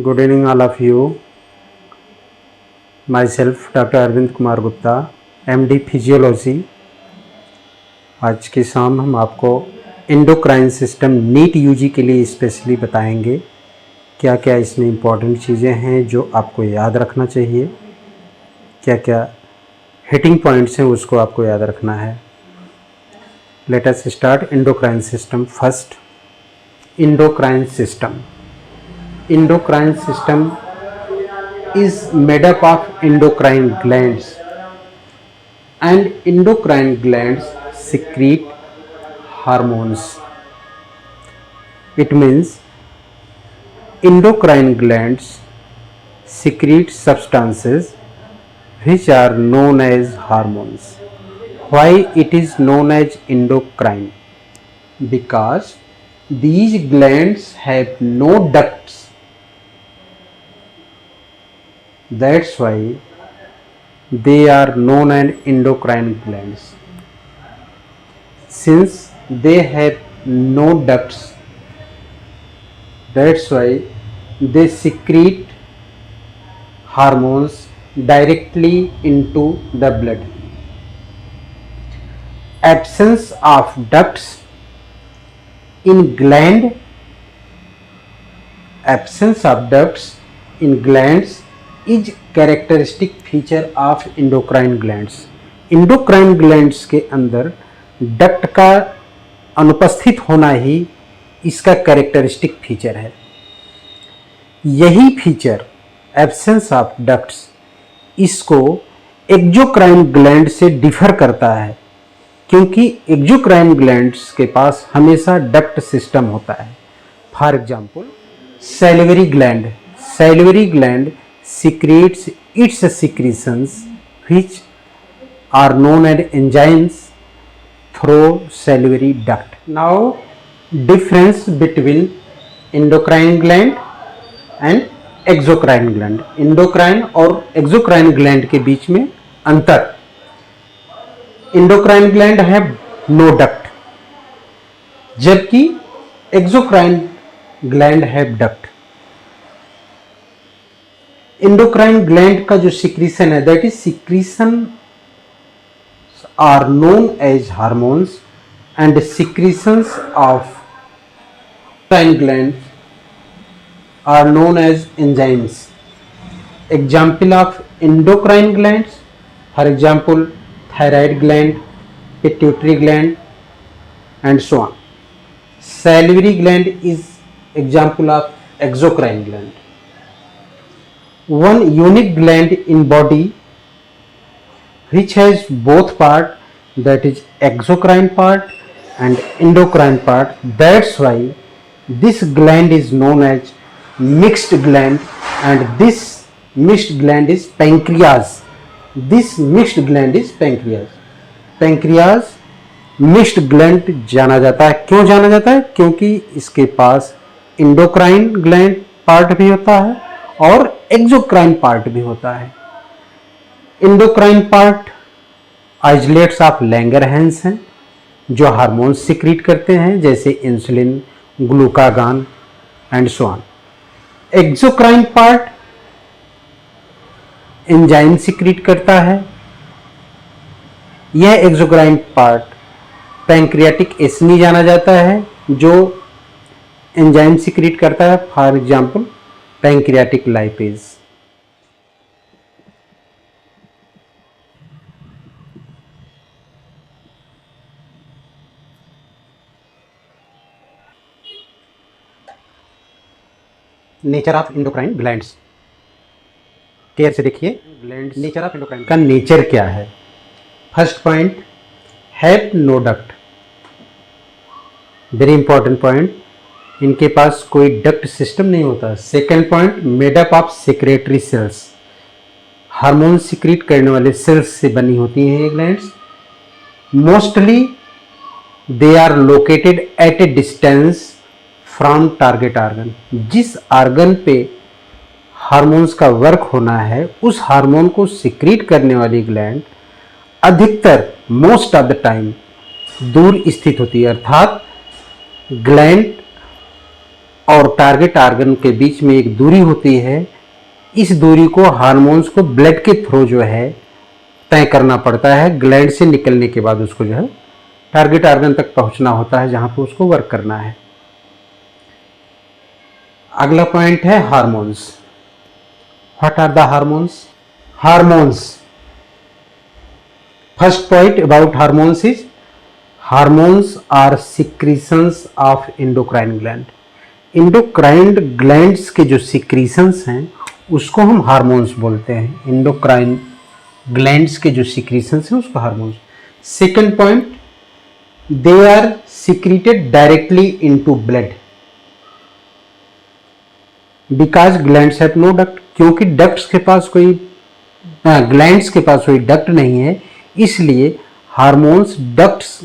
Good evening, all of you. Myself, Dr. Arvind Kumar Gupta, MD physiology. आज की शाम हम आपको एंडोक्राइन सिस्टम नीट यूजी के लिए स्पेशली बताएंगे क्या क्या इसमें इम्पॉर्टेंट चीज़ें हैं जो आपको याद रखना चाहिए, क्या क्या हिटिंग पॉइंट्स हैं उसको आपको याद रखना है। Let us start endocrine system. First, endocrine system. Endocrine system is made up of endocrine glands, and endocrine glands secrete hormones. It means endocrine glands secrete substances which are known as hormones. Why it is known as endocrine? Because these glands have no ducts. That's why they are known as endocrine glands. Since they have no ducts, that's why they secrete hormones directly into the blood. Absence of ducts in gland, absence of ducts in glands is characteristic feature of endocrine glands. endocrine glands के अंदर duct का अनुपस्थित होना ही इसका characteristic feature है। यही feature absence of ducts इसको exocrine gland से डिफर करता है, क्योंकि एक्सोक्राइन ग्लैंड्स के पास हमेशा डक्ट सिस्टम होता है। For example salivary gland secretes its secretions which are known as enzymes through salivary duct. Now difference between endocrine gland and exocrine gland. endocrine और exocrine gland के बीच में अंतर। endocrine gland है no duct, जबकि exocrine gland है duct। endocrine gland का जो secretion है, that is secretion are known as hormones, and secretions of endocrine glands are known as enzymes. Example of endocrine glands, for example thyroid gland, pituitary gland and so on. Salivary gland is example of exocrine gland. One unique gland in body which has both part, that is exocrine part and endocrine part. That's why this gland is known as mixed gland, and this mixed gland is pancreas. This mixed gland is pancreas. pancreas mixed gland जाना जाता है। क्यों जाना जाता है? क्योंकि इसके पास endocrine gland part भी होता है और एक्सोक्राइन पार्ट भी होता है। Endocrine part isolates of Langerhans हैं जो हार्मोन्स सिक्रीट करते हैं, जैसे insulin, glucagon and so on. Exocrine part enzyme secrete करता है। यह एक्सोक्राइन पार्ट पैंक्रियाटिक एसिनी जाना जाता है जो एंजाइम सिक्रीट करता है, for example pancreatic lipase. Nature of endocrine glands, care से देखिए। ग्लैंड नेचर ऑफ एंडोक्राइन का नेचर क्या है? First point, have no duct, very important point, इनके पास कोई डक्ट सिस्टम नहीं होता। Second point, made up of secretory cells, hormone secrete करने वाले सेल्स से बनी होती हैं ये glands. Mostly they are located at a distance from target organ. जिस ऑर्गन पे हार्मोन्स का वर्क होना है उस हार्मोन को सिक्रीट करने वाली ग्लैंड अधिकतर मोस्ट ऑफ द टाइम दूर स्थित होती है, अर्थात ग्लैंड और टारगेट ऑर्गन के बीच में एक दूरी होती है। इस दूरी को हार्मोन्स को ब्लड के थ्रू जो है तय करना पड़ता है। ग्लैंड से निकलने के बाद उसको जो है टारगेट ऑर्गन तक पहुंचना होता है, जहां पे उसको वर्क करना है। अगला पॉइंट है hormones. What are the hormones? Hormones, first point about hormones is hormones are secretions of endocrine gland. Endocrine glands के जो सिक्रीशंस हैं उसको हम हार्मोन्स बोलते हैं। एंडोक्राइन ग्लैंड्स के जो सिक्रीशंस हैं उसको hormones. Second point, they are secreted directly into blood because glands have no duct. क्योंकि डक्ट्स के पास कोई ग्लैंड्स के पास कोई डक्ट नहीं है, इसलिए hormones ducts,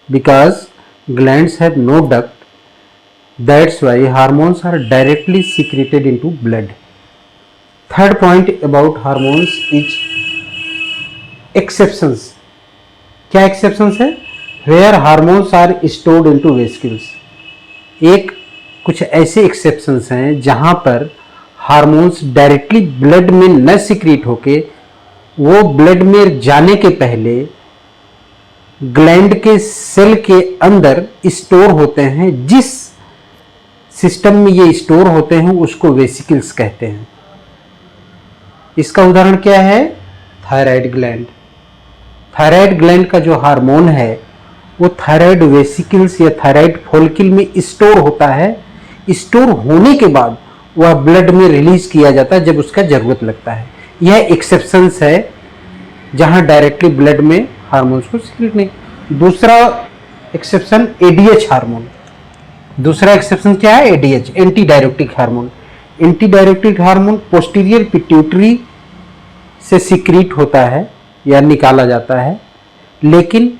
because glands have no duct, that's why hormones are directly secreted into blood. Third point about hormones is exceptions. क्या एक्सेप्शंस है? Where hormones are stored into vesicles. एक कुछ ऐसे एक्सेप्शंस हैं जहां पर हार्मोन्स डायरेक्टली ब्लड में न सिक्रीट होके वो ब्लड में जाने के पहले ग्लैंड के सेल के अंदर स्टोर होते हैं। जिस सिस्टम में ये स्टोर होते हैं उसको वेसिकल्स कहते हैं। इसका उदाहरण क्या है? Thyroid gland. थायराइड ग्लैंड का जो हार्मोन है वो थायराइड वेसिकल्स या थायराइड फॉलिकल में स्टोर होता है। स्टोर होने के बाद वह ब्लड में रिलीज किया जाता है जब उसका जरूरत लगता है। यह एक्सेप्शंस है जहां डायरेक्टली ब्लड में हार्मोन्स को सीक्रेट नहीं। दूसरा एक्सेप्शन एडीएच हार्मोन। दूसरा एक्सेप्शन क्या है? ADH, anti diuretic hormone. Anti diuretic hormone posterior pituitary से सीक्रेट होता है या निकाला जाता है, लेकिन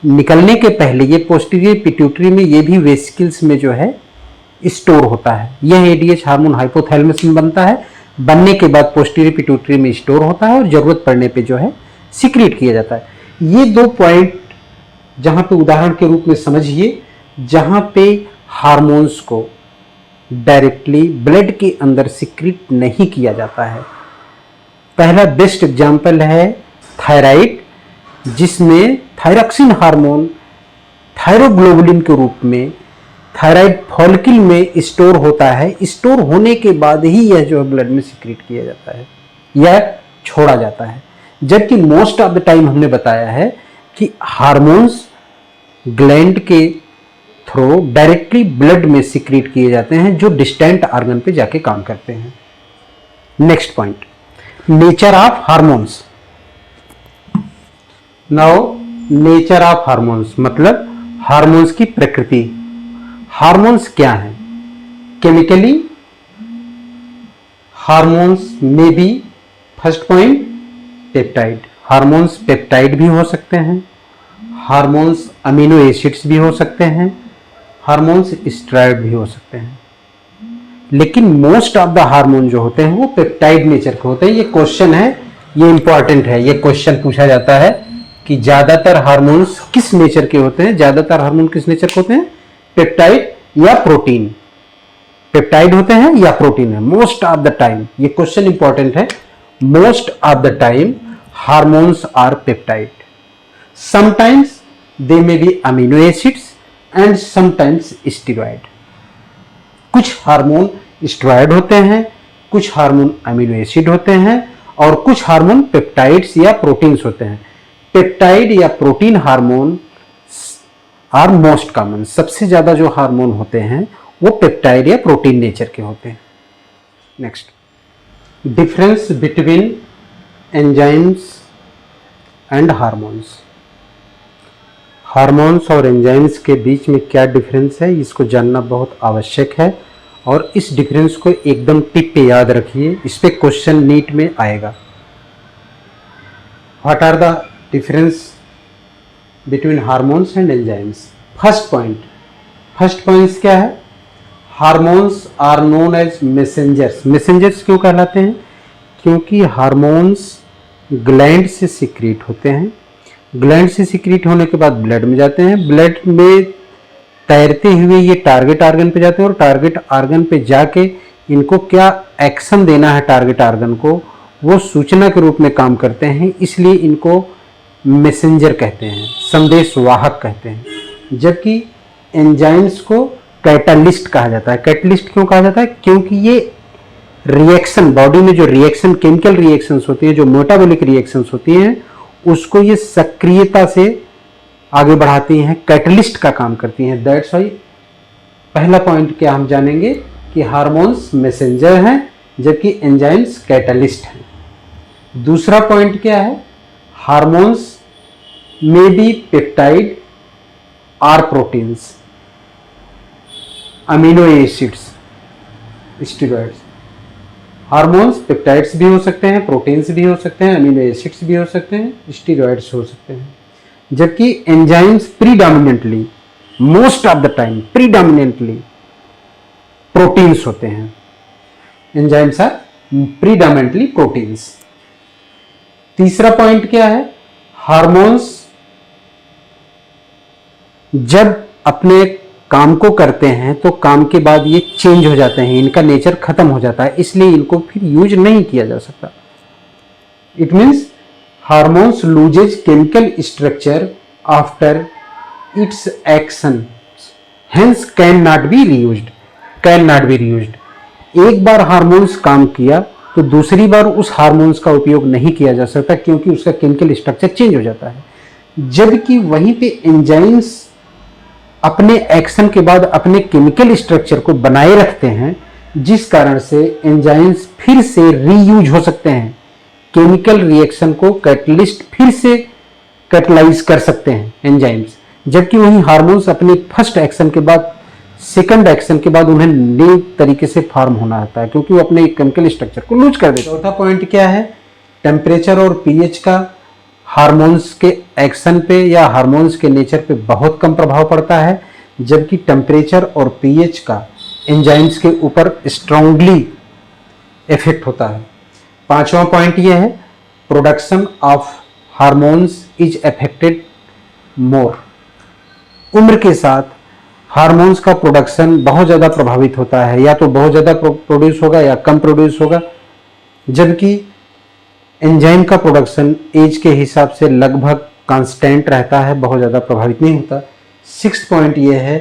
निकलने के पहले ये पोस्टीरियर पिट्यूटरी में ये भी वेसिकल्स में जो है स्टोर होता है। यह एडीएच हार्मोन हाइपोथैलेमस में बनता है, बनने के बाद पोस्टीरियर पिट्यूटरी में स्टोर होता है और जरूरत पड़ने पे जो है सीक्रेट किया जाता है। ये दो पॉइंट जहां पे उदाहरण के रूप में समझिए, जहां पे हार्मोन्स को डायरेक्टली ब्लड के अंदर सीक्रेट नहीं किया जाता है। पहला बेस्ट एग्जांपल है थायराइड, जिसमें थायरॉक्सिन हार्मोन थायरोग्लोबुलिन के रूप में थायराइड फॉलिकल में स्टोर होता है। स्टोर होने के बाद ही यह जो है ब्लड में सीक्रेट किया जाता है या छोड़ा जाता है। जबकि मोस्ट ऑफ द टाइम हमने बताया है कि हार्मोन्स ग्लैंड के थ्रू डायरेक्टली ब्लड में सीक्रेट किए जाते हैं, जो डिस्टेंट ऑर्गन पे जाके काम करते हैं। Next point, nature of hormones. Now nature of hormones मतलब हार्मोन्स की प्रकृति। हार्मोन्स क्या हैं? केमिकली हार्मोन्स में be, first point peptide. Hormones peptide भी हो सकते हैं, हार्मोन्स अमीनो एसिड्स भी हो सकते हैं, हार्मोन्स स्टेरॉइड भी हो सकते हैं। लेकिन मोस्ट ऑफ द हार्मोन जो होते हैं वो पेप्टाइड नेचर के होते हैं। ये क्वेश्चन है, ये इंपॉर्टेंट है। ये क्वेश्चन पूछा जाता है कि ज्यादातर हार्मोन्स किस नेचर के होते हैं? ज्यादातर हार्मोन किस नेचर के होते हैं? पेप्टाइड या प्रोटीन। पेप्टाइड होते हैं या प्रोटीन है? मोस्ट ऑफ द टाइम, ये क्वेश्चन इंपॉर्टेंट है, most of the time hormones are peptide. Sometimes they may be amino acids and sometimes steroid. कुछ हार्मोन स्टेरॉइड होते हैं, कुछ हार्मोन अमीनो एसिड होते हैं और कुछ हार्मोन पेप्टाइड्स या प्रोटीन्स होते हैं। पेप्टाइड या protein hormone are most common. सबसे ज्यादा जो हार्मोन होते हैं वो पेप्टाइड या प्रोटीन नेचर के होते हैं। Next, difference between enzymes and hormones. Hormones और एंजाइम्स के बीच में क्या डिफरेंस है, इसको जानना बहुत आवश्यक है और इस डिफरेंस को एकदम टिप पे याद रखिए। इस पे क्वेश्चन नीट में आएगा। What are the difference between hormones and enzymes? First point क्या है? Hormones are known as messengers. Messengers क्यों कहलाते हैं? क्योंकि हार्मोन्स ग्लैंड से सीक्रेट होते हैं, ग्लैंड से सीक्रेट होने के बाद ब्लड में जाते हैं, ब्लड में तैरते हुए ये टारगेट आर्गन पे जाते हैं और टारगेट आर्गन पे जाके इनको क्या एक्शन देना है टारगेट आर्गन को, वो सूचना के रूप में काम करते हैं, इसलिए इनको मैसेंजर कहते हैं, संदेशवाहक कहते हैं। जबकि एंजाइम्स को कैटालिस्ट कहा जाता है। कैटलिस्ट क्यों कहा जाता है? क्योंकि ये रिएक्शन, बॉडी में जो रिएक्शन, केमिकल रिएक्शंस होती हैं, जो मेटाबॉलिक रिएक्शंस होती हैं, उसको ये सक्रियता से आगे बढ़ाती हैं, कैटलिस्ट का काम करती हैं। दैट्स वाई पहला पॉइंट क्या हम जानेंगे कि हार्मोन्स मैसेंजर हैं जबकि एंजाइम्स कैटलिस्ट हैं। दूसरा पॉइंट क्या है? Hormones may be peptide are proteins, amino acids, steroids. Hormones peptides भी हो सकते हैं, प्रोटीन्स भी हो सकते हैं, अमीनो एसिड्स भी हो सकते हैं, स्टेरॉइड्स हो सकते हैं। जबकि enzymes predominantly, most of the time predominantly proteins होते हैं। Enzymes are predominantly proteins. तीसरा पॉइंट क्या है? हार्मोन्स जब अपने काम को करते हैं तो काम के बाद ये चेंज हो जाते हैं, इनका नेचर खत्म हो जाता है, इसलिए इनको फिर यूज नहीं किया जा सकता। It means hormones loses chemical structure after it's action, hence can not be reused. Can not be reused. एक बार हार्मोन्स काम किया तो दूसरी बार उस हार्मोन्स का उपयोग नहीं किया जा सकता क्योंकि उसका केमिकल स्ट्रक्चर चेंज हो जाता है। जबकि वहीं पे एंजाइम्स अपने एक्शन के बाद अपने केमिकल स्ट्रक्चर को बनाए रखते हैं, जिस कारण से एंजाइम्स फिर से रीयूज हो सकते हैं, केमिकल रिएक्शन को कैटलिस्ट फिर से कैटलाइज कर सकते हैं एंजाइम्स। जबकि वहीं हार्मोन्स अपने फर्स्ट एक्शन के बाद, सेकंड एक्शन के बाद उन्हें नए तरीके से फॉर्म होना होता है क्योंकि वो अपने केमिकल स्ट्रक्चर को लूज कर देते हैं। चौथा पॉइंट क्या है? टेम्परेचर और पीएच का हार्मोन्स के एक्शन पे या हार्मोन्स के नेचर पे बहुत कम प्रभाव पड़ता है, जबकि टेम्परेचर और पीएच का एंजाइम्स के ऊपर स्ट्रांगली इफेक्ट होता है। पांचवा पॉइंट यह है, production of hormones is affected मोर। उम्र के साथ हार्मोन्स का प्रोडक्शन बहुत ज़्यादा प्रभावित होता है, या तो बहुत ज़्यादा प्रोड्यूस होगा या कम प्रोड्यूस होगा, जबकि एंजाइम का प्रोडक्शन एज के हिसाब से लगभग कांस्टेंट रहता है, बहुत ज़्यादा प्रभावित नहीं होता। सिक्स्थ पॉइंट यह है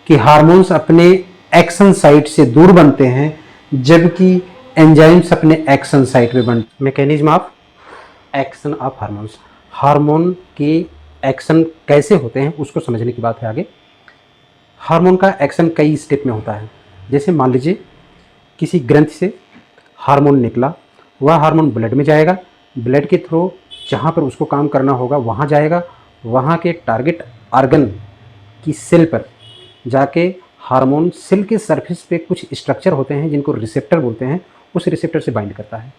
कि हार्मोन्स अपने एक्शन साइट से दूर बनते हैं जबकि एंजाइम्स अपने एक्शन साइट पे बनते। Mechanism of action of hormones. Hormone के एक्शन कैसे होते हैं उसको समझने की बात है आगे। हार्मोन का एक्शन कई स्टेप में होता है। जैसे मान लीजिए किसी ग्रंथि से हार्मोन निकला, वह हार्मोन ब्लड में जाएगा, ब्लड के थ्रू जहाँ पर उसको काम करना होगा वहाँ जाएगा, वहाँ के टारगेट आर्गन की सेल पर जाके हार्मोन सेल के सरफेस पे कुछ स्ट्रक्चर होते हैं जिनको रिसेप्टर बोलते हैं, उस रिसेप्टर से बाइंड करता है।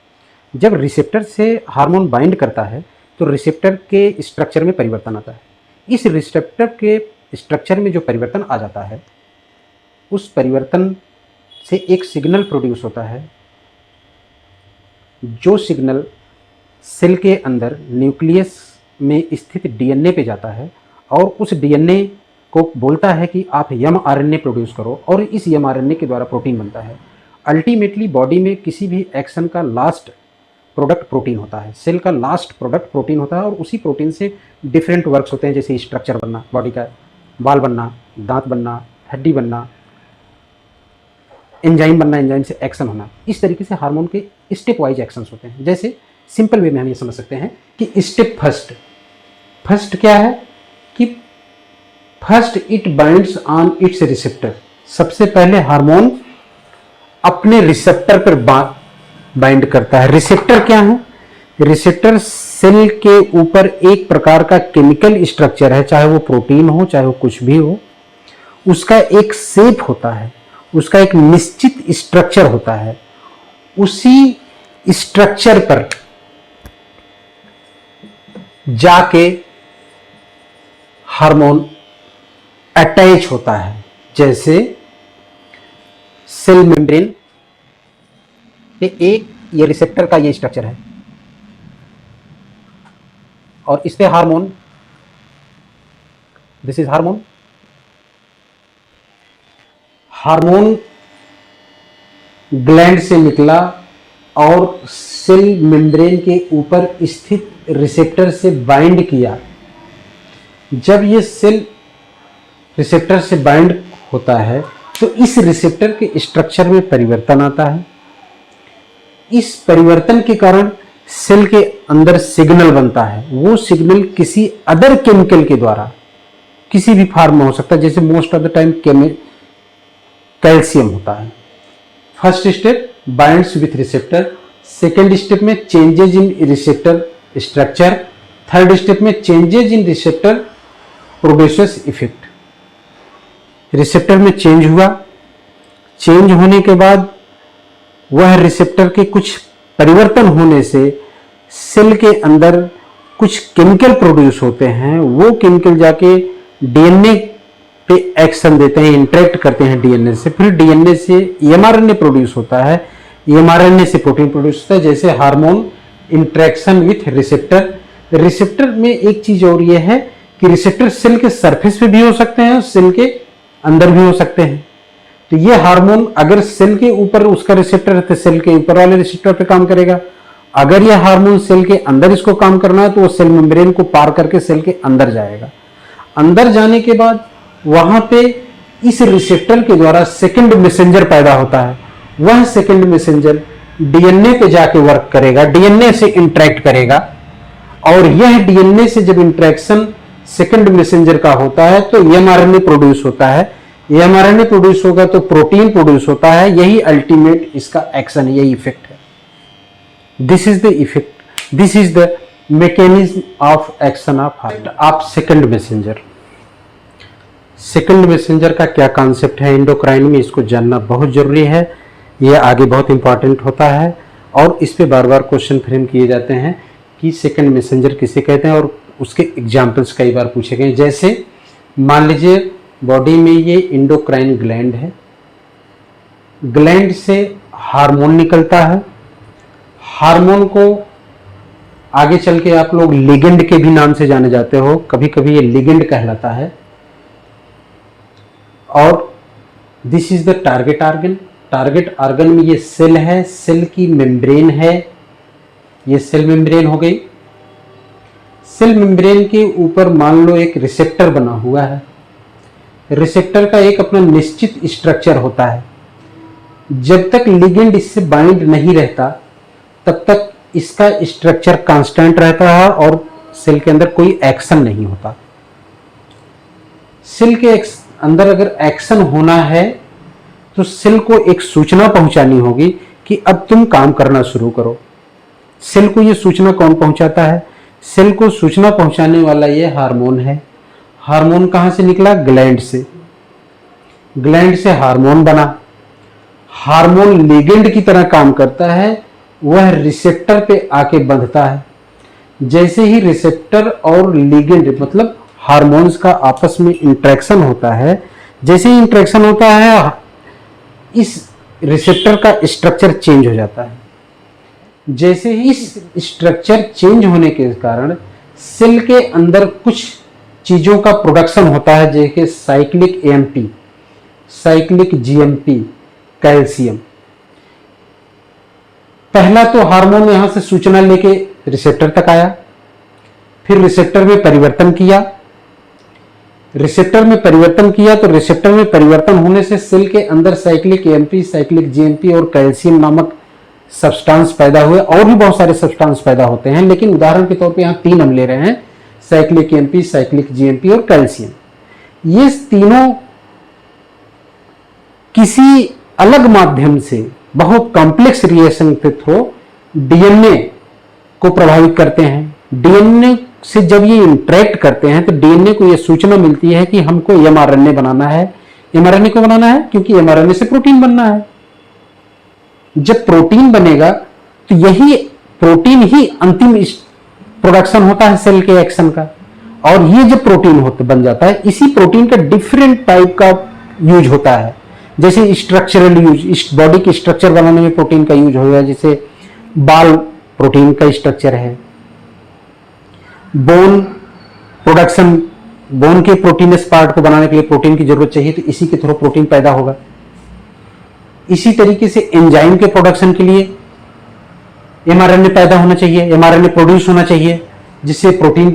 जब रिसेप्टर से हार्मोन बाइंड करता है तो रिसेप्टर के स्ट्रक्चर में परिवर्तन आता है। इस रिसेप्टर के स्ट्रक्चर में जो परिवर्तन आ जाता है, उस परिवर्तन से एक सिग्नल प्रोड्यूस होता है, जो सिग्नल सेल के अंदर न्यूक्लियस में स्थित डीएनए पे जाता है और उस डीएनए को बोलता है कि आप एमआरएनए प्रोड्यूस करो, और इस एमआरएनए के द्वारा प्रोटीन बनता है। अल्टीमेटली बॉडी में किसी भी एक्शन का लास्ट प्रोडक्ट प्रोटीन होता है, सेल का लास्ट प्रोडक्ट प्रोटीन होता है, और उसी प्रोटीन से डिफरेंट वर्क्स होते हैं, जैसे स्ट्रक्चर बनना, बॉडी का बाल बनना, दांत बनना, हड्डी बनना, एंजाइम बनना, एंजाइम से एक्शन होना। इस तरीके से हार्मोन के स्टेप वाइज एक्शंस होते हैं। जैसे सिंपल वे में हम ये समझ सकते हैं कि स्टेप फर्स्ट क्या है कि first it binds on it's receptor. सबसे पहले हार्मोन अपने रिसेप्टर पर बाइंड करता है। रिसेप्टर क्या है? रिसेप्टर सेल के ऊपर एक प्रकार का केमिकल स्ट्रक्चर है, चाहे वो प्रोटीन हो चाहे वो कुछ भी हो, उसका एक शेप होता है, उसका एक निश्चित स्ट्रक्चर होता है। उसी स्ट्रक्चर पर जाके हार्मोन अटैच होता है। जैसे सेल मेम्ब्रेन पे एक ये रिसेप्टर का ये स्ट्रक्चर है और इस पे hormone, this is hormone, hormone gland से निकला और सेल मेम्ब्रेन के ऊपर स्थित रिसेप्टर से बाइंड किया। जब ये सेल रिसेप्टर से बाइंड होता है तो इस रिसेप्टर के स्ट्रक्चर में परिवर्तन आता है। इस परिवर्तन के कारण सेल के अंदर सिग्नल बनता है। वो सिग्नल किसी अदर केमिकल के द्वारा किसी भी फॉर्म में हो सकता है, जैसे most of the time calcium होता है। First step binds with receptor, second step में changes in receptor structure, third step में changes in receptor produces effect. Receptor में चेंज हुआ, चेंज होने के बाद वह रिसेप्टर के कुछ परिवर्तन होने से सेल के अंदर कुछ केमिकल प्रोड्यूस होते हैं। वो केमिकल जाके डीएनए पे एक्शन देते हैं, इंटरेक्ट करते हैं डीएनए से, फिर डीएनए से एमआरएनए प्रोड्यूस होता है, एमआरएनए से प्रोटीन प्रोड्यूस होता है। जैसे hormone interaction with receptor. Receptor में एक चीज और ये है कि रिसेप्टर सेल के सरफेस पे भी हो सकते हैं, सेल के अंदर भी हो सकते हैं। तो ये हार्मोन अगर सेल के ऊपर उसका रिसेप्टर है तो सेल के ऊपर वाले रिसेप्टर पे काम करेगा। अगर यह हार्मोन सेल के अंदर इसको काम करना है तो वो सेल मेम्ब्रेन को पार करके सेल के अंदर जाएगा। अंदर जाने के बाद वहां पे इस रिसेप्टर के द्वारा सेकंड मैसेंजर पैदा होता है। वह सेकंड मैसेंजर डीएनए पे जाके वर्क करेगा, डीएनए से इंटरेक्ट करेगा, और यह डीएनए से जब इंटरेक्शन सेकंड मैसेंजर का होता है तो एमआरएनए प्रोड्यूस होता है। एमआरएनए प्रोड्यूस होगा तो प्रोटीन प्रोड्यूस होता है। यही अल्टीमेट इसका एक्शन, यही इफेक्ट है। This is the effect, this is the mechanism of action of second messenger. Second messenger का क्या कॉन्सेप्ट है एंडोक्राइन में, इसको जानना बहुत जरूरी है। यह आगे बहुत इंपॉर्टेंट होता है और इस पे बार बार क्वेश्चन फ्रेम किए जाते हैं कि सेकंड मैसेंजर किसे कहते हैं, और उसके एग्जाम्पल्स कई बार पूछे गए। जैसे मान लीजिए बॉडी में ये एंडोक्राइन ग्लैंड है, ग्लैंड से हार्मोन निकलता है। हार्मोन को आगे चल के आप लोग लिगेंड के भी नाम से जाने जाते हो, कभी कभी ये लिगेंड कहलाता है। और this is the target organ. Target organ में ये सेल है, सेल की मेम्ब्रेन है, ये सेल मेम्ब्रेन हो गई। सेल मेम्ब्रेन के ऊपर मान लो एक रिसेप्टर बना हुआ है। रिसेप्टर का एक अपना निश्चित स्ट्रक्चर होता है। जब तक लिगेंड इससे बाइंड नहीं रहता तब तक इसका स्ट्रक्चर कांस्टेंट रहता है और सेल के अंदर कोई एक्शन नहीं होता। सेल के अंदर अगर एक्शन होना है तो सेल को एक सूचना पहुंचानी होगी कि अब तुम काम करना शुरू करो। सेल को यह सूचना कौन पहुंचाता है? सेल को सूचना पहुंचाने वाला यह हार्मोन है। हार्मोन कहां से निकला? ग्लैंड से। ग्लैंड से हार्मोन बना। हार्मोन लिगेंड की तरह काम करता है, वह रिसेप्टर पे आके बंधता है। जैसे ही रिसेप्टर और लिगेंड मतलब हार्मोन्स का आपस में इंटरेक्शन होता है, जैसे ही इंटरेक्शन होता है इस रिसेप्टर का स्ट्रक्चर चेंज हो जाता है। जैसे ही इस स्ट्रक्चर चेंज होने के कारण सेल के अंदर कुछ चीजों का प्रोडक्शन होता है, जैसे cyclic AMP, cyclic GMP, calcium. पहला तो हार्मोन यहां से सूचना लेके रिसेप्टर तक आया, फिर रिसेप्टर में परिवर्तन किया। रिसेप्टर में परिवर्तन किया तो रिसेप्टर में परिवर्तन होने से सेल के अंदर साइक्लिक एएमपी, साइक्लिक जीएमपी और कैल्शियम नामक सब्सटेंस पैदा हुए। और भी बहुत सारे सब्सटेंस पैदा होते हैं, लेकिन उदाहरण के तौर पे यहां तीन हम ले रहे हैं, साइक्लिक एएमपी, साइक्लिक जीएमपी और कैल्शियम। ये तीनों किसी अलग माध्यम से बहुत कॉम्प्लेक्स रिएक्शन के थ्रू डीएनए को प्रभावित करते हैं। डीएनए से जब ये इंटरेक्ट करते हैं तो डीएनए को ये सूचना मिलती है कि हमको एमआरएनए बनाना है। एमआरएनए को बनाना है क्योंकि एमआरएनए से प्रोटीन बनना है। जब प्रोटीन बनेगा तो यही प्रोटीन ही अंतिम प्रोडक्शन होता है सेल के एक्शन का। और ये जब प्रोटीन बन जाता है, इसी प्रोटीन का डिफरेंट टाइप का यूज होता है। जैसे स्ट्रक्चरल यूज, इस बॉडी की स्ट्रक्चर बनाने में प्रोटीन का यूज होगा। जैसे बाल प्रोटीन का स्ट्रक्चर है, बोन प्रोडक्शन, बोन के प्रोटीनस पार्ट को बनाने के लिए प्रोटीन की जरूरत चाहिए, तो इसी के थ्रू प्रोटीन पैदा होगा। इसी तरीके से एंजाइम के प्रोडक्शन के लिए एमआरएनए पैदा होना चाहिए, एमआरएनए प्रोड्यूस होना चाहिए, जिससे प्रोटीन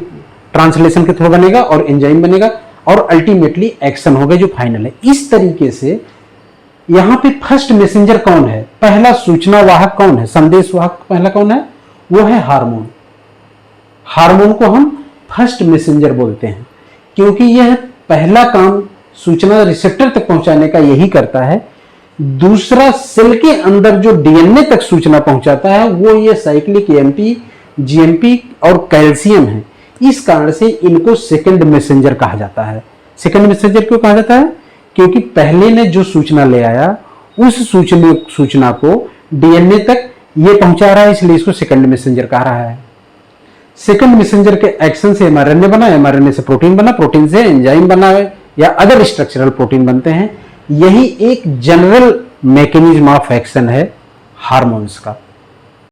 ट्रांसलेशन के थ्रू बनेगा और एंजाइम बनेगा और अल्टीमेटली एक्शन होगा जो फाइनल है। इस तरीके से यहां पे फर्स्ट मैसेंजर कौन है, पहला सूचना वाहक कौन है, संदेश वाहक पहला कौन है, वो है हार्मोन। हार्मोन को हम फर्स्ट मैसेंजर बोलते हैं क्योंकि यह पहला काम सूचना रिसेप्टर तक पहुंचाने का यही करता है। दूसरा सेल के अंदर जो डीएनए तक सूचना पहुंचाता है वो ये साइक्लिक एएमपी, जीएमपी और कैल्शियम है। इस कारण से इनको सेकंड मैसेंजर कहा जाता है। सेकंड मैसेंजर क्यों कहा जाता है, क्योंकि पहले ने जो सूचना ले आया उस सूचना को डीएनए तक ये पहुंचा रहा है, इसलिए इसको सेकंड मैसेंजर कहा रहा है। सेकंड मैसेंजर के एक्शन से एमआरएनए बना, एमआरएनए से प्रोटीन बना, प्रोटीन से एंजाइम बना या अदर स्ट्रक्चरल प्रोटीन बनते हैं। यही एक जनरल मैकेनिज्म ऑफ एक्शन है हार्मोन्स का।